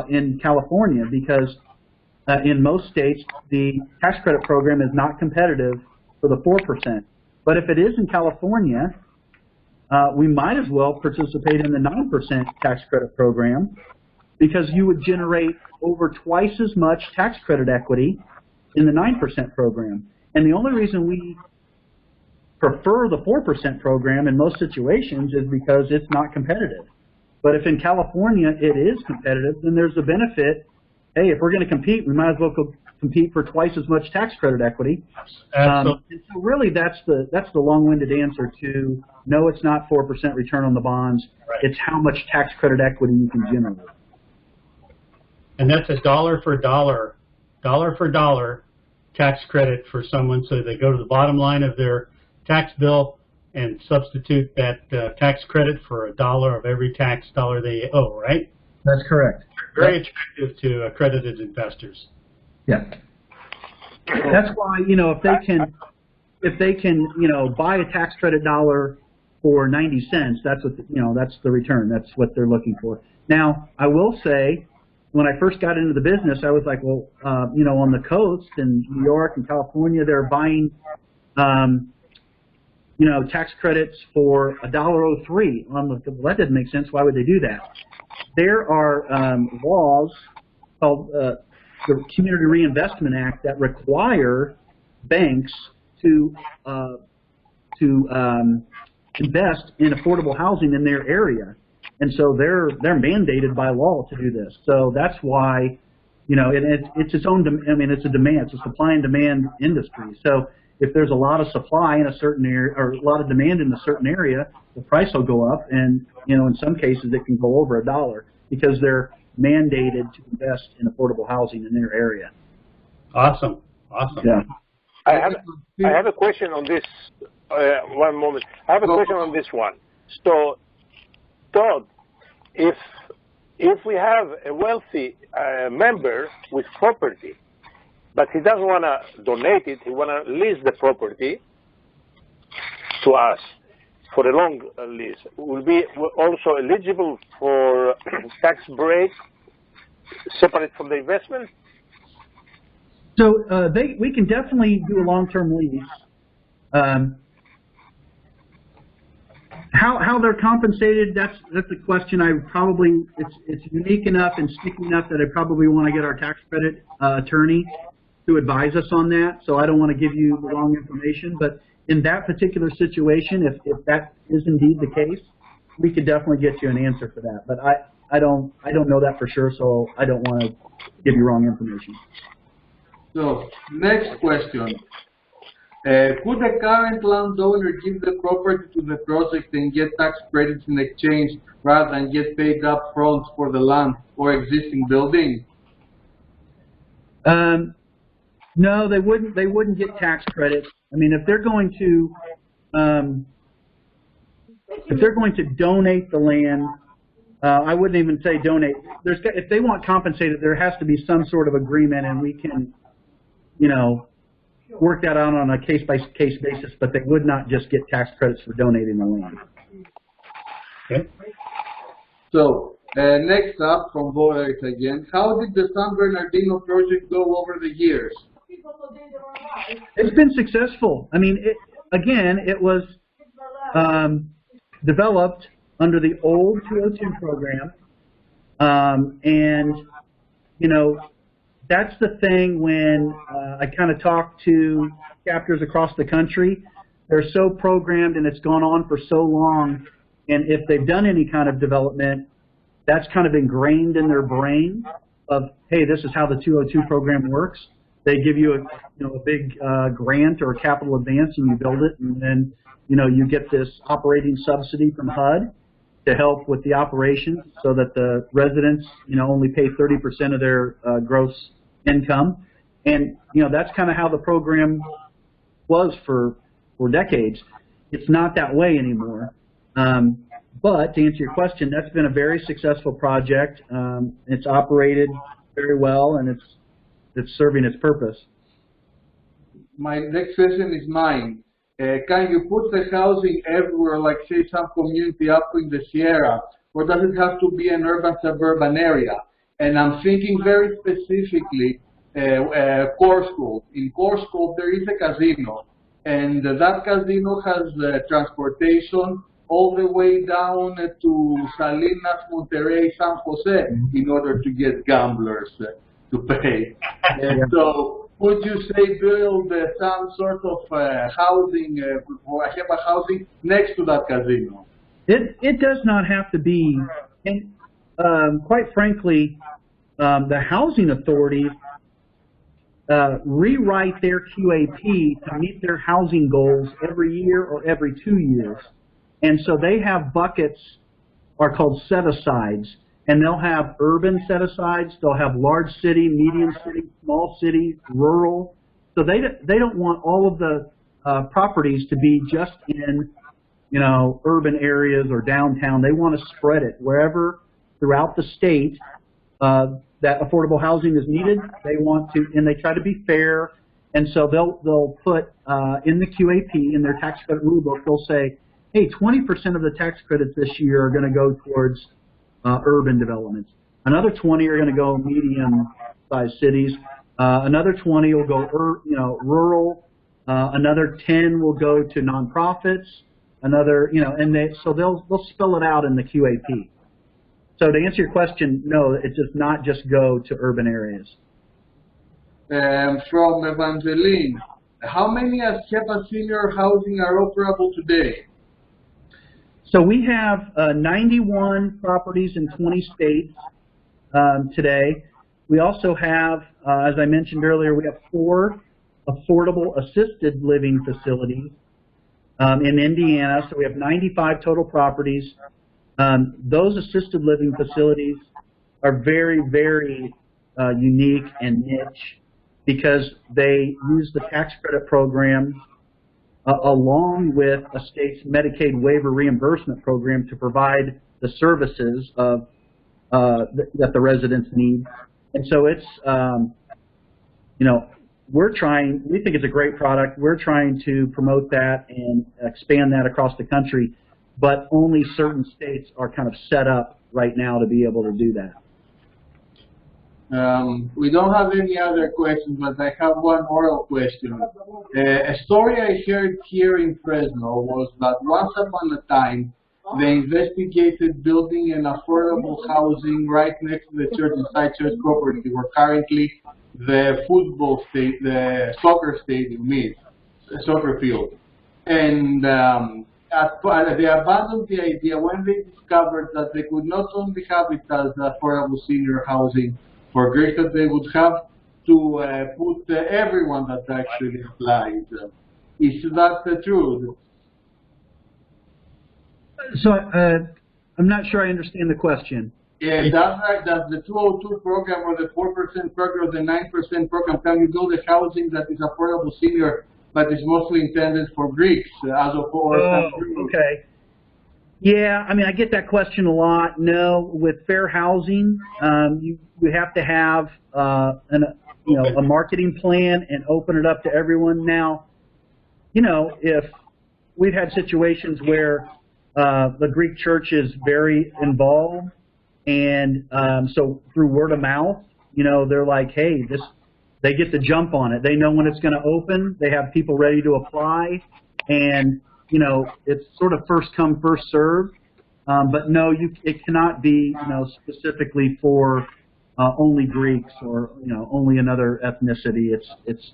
in California, because in most states the tax credit program is not competitive for the 4%. But if it is in California, we might as well participate in the 9% tax credit program, because you would generate over twice as much tax credit equity in the 9% program. And the only reason we prefer the 4% program in most situations is because it's not competitive. But if in California it is competitive, then there's a benefit. Hey, if we're going to compete, we might as well compete for twice as much tax credit equity. And so really that's the long-winded answer to no, it's not 4% return on the bonds. Right. It's how much tax credit equity you can generate. And that's a dollar for dollar tax credit for someone, so they go to the bottom line of their tax bill and substitute that tax credit for $1 of every tax dollar they owe, right? That's correct. Very attractive to accredited investors. Yeah. That's why, if they can, buy a tax credit dollar for 90 cents, that's what, that's the return. That's what they're looking for. Now, I will say, when I first got into the business, I was like, well, on the coast in New York and California, they're buying, tax credits for $1.03. Well, that doesn't make sense. Why would they do that? There are laws called the Community Reinvestment Act that require banks to invest in affordable housing in their area, and so they're mandated by law to do this. So that's why, it's its own. It's a demand. It's a supply and demand industry. So if there's a lot of supply in a certain area or a lot of demand in a certain area, the price will go up, and in some cases it can go over $1 because they're mandated to invest in affordable housing in their area. Awesome. Yeah. I have a question on this. One moment. I have a question on this one. So, Todd, if we have a wealthy member with property, but he doesn't want to donate it, he want to lease the property to us for a long lease, will be also eligible for tax break separate from the investment? So we can definitely do a long-term lease. How they're compensated, that's a question it's unique enough and sticky enough that I probably want to get our tax credit attorney to advise us on that. So I don't want to give you the wrong information, but in that particular situation, if that is indeed the case, we could definitely get you an answer for that. But I don't know that for sure, so I don't want to give you wrong information. So, next question. Could the current landowner give the property to the project and get tax credits in exchange rather than get paid up front for the land or existing building? No, they wouldn't. They wouldn't get tax credits. I mean, if they're going to donate the land, I wouldn't even say donate. If they want compensated, there has to be some sort of agreement, and we can, work that out on a case-by-case basis. But they would not just get tax credits for donating the land. Okay. So, next up from voters again, how did the San Bernardino project go over the years? It's been successful. I mean, it was developed under the old 202 program, and that's the thing when I kind of talk to chapters across the country. They're so programmed and it's gone on for so long, and if they've done any kind of development, that's kind of ingrained in their brain of, hey, this is how the 202 program works. They give you a big grant or a capital advance, and you build it, and then you get this operating subsidy from HUD to help with the operations, so that the residents only pay 30% of their gross income, and that's kind of how the program was for decades. It's not that way anymore. But to answer your question, that's been a very successful project. It's operated very well, and it's serving its purpose. My next question is mine. Can you put the housing everywhere, like say some community up in the Sierra, or does it have to be an urban suburban area? And I'm thinking very specifically Core School. In Core School there is a casino, and that casino has transportation all the way down to Salinas, Monterrey, San Jose, in order to get gamblers to pay. And so, would you say build some sort of housing, or AHEPA housing next to that casino? It does not have to be, and quite frankly, the housing authorities rewrite their QAP to meet their housing goals every year or every 2 years. And so they have buckets are called set-asides, and they'll have urban set-asides, they'll have large city, medium city, small city, rural. So they don't want all of the properties to be just in urban areas or downtown. They want to spread it wherever throughout the state that affordable housing is needed. They want to, and they try to be fair. And so they'll put in the QAP, in their tax credit rule book, they'll say, hey, 20% of the tax credits this year are going to go towards urban developments. Another 20 are going to go medium-sized cities. Another 20 will go, rural. Another 10 will go to nonprofits. Another, so they'll spell it out in the QAP. So to answer your question, no, it does not just go to urban areas. From Evangeline, how many AHEPA senior housing are operable today? So we have 91 properties in 20 states today. We also have, as I mentioned earlier, we have 4 affordable assisted living facilities in Indiana. So we have 95 total properties. Those assisted living facilities are very, very unique and niche because they use the tax credit program along with a state's Medicaid waiver reimbursement program to provide the services of, that the residents need. And so it's, we think it's a great product. We're trying to promote that and expand that across the country, but only certain states are kind of set up right now to be able to do that. We don't have any other questions, but I have one oral question. A story I heard here in Fresno was that once upon a time, they investigated building an affordable housing right next to the church inside church property, where currently the soccer stadium is, the soccer field. And they abandoned the idea when they discovered that they could not only have it as affordable senior housing for Greeks, that they would have to put everyone that actually applies. Is that the truth? So I'm not sure I understand the question. Yeah, does the 202 program or the 4% program or the 9% program, can you build a housing that is affordable senior but is mostly intended for Greeks as of okay. Yeah, I mean, I get that question a lot. No, with fair housing, you have to have a marketing plan and open it up to everyone. Now, if we've had situations where the Greek church is very involved, and so through word of mouth, they're like, hey, they get the jump on it. They know when it's going to open. They have people ready to apply, and it's sort of first come, first serve. But no, it cannot be specifically for only Greeks or only another ethnicity. It's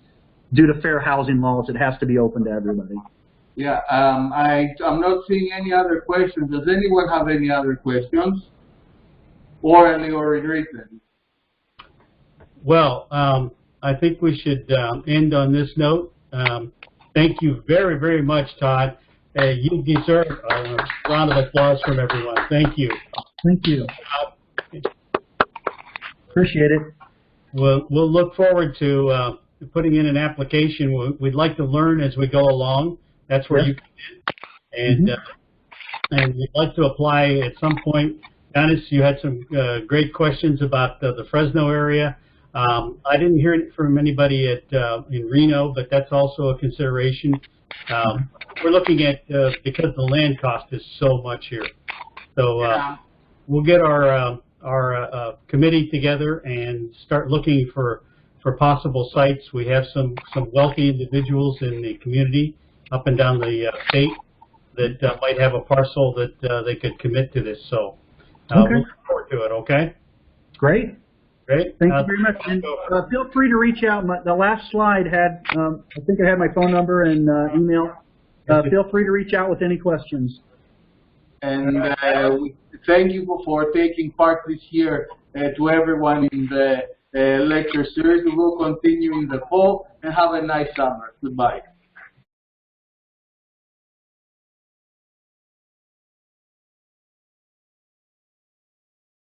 due to fair housing laws. It has to be open to everybody. Yeah, I'm not seeing any other questions. Does anyone have any other questions, orally or in written? Well, I think we should end on this note. Thank you very, very much, Todd. You deserve a round of applause from everyone. Thank you. Thank you. Appreciate it. We'll look forward to putting in an application. We'd like to learn as we go along. That's where you come in. And we'd like to apply at some point. Dennis, you had some great questions about the Fresno area. I didn't hear it from anybody in Reno, but that's also a consideration. We're looking at, because the land cost is so much here. So we'll get our committee together and start looking for possible sites. We have some wealthy individuals in the community up and down the state that might have a parcel that they could commit to this. So we'll look forward to it, okay? Great. Great. Thank you very much. And feel free to reach out. The last slide had, I think I had my phone number and email. Feel free to reach out with any questions. And thank you for taking part this year to everyone in the lecture series. We will continue in the fall, and have a nice summer. Goodbye.